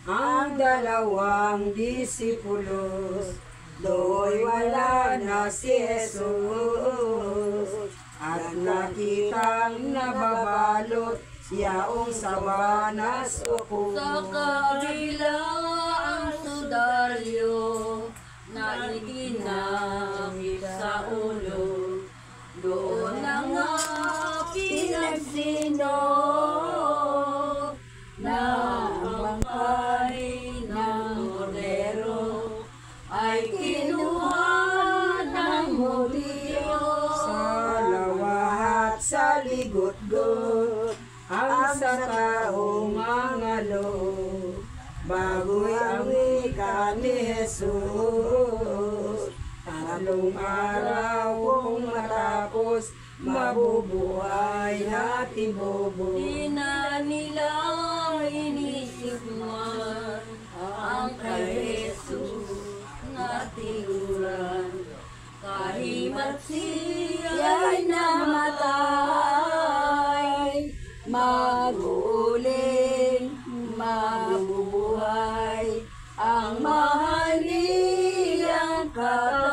ang dalawang disipulos. Do'y wala na si Jesus, at nakitang nababalot yaong sabanas upo. Sa kabila ang sudaryo na itinamit sa ulo, doon na nga pinagsinog na ang bangkay ng kordero ay kinuha ng Hudyo. Sa lawahat sa ligot-got ang sa taong mangalo, bago'y ang wika ni Jesus. Tatlong araw kung matapos, mabubuhay na tibobo. Di na nila inisip man ang kay Jesus na tinuran, kahimat siya'y namatay, maguling, mabubuhay ang mahal niyang kapatid.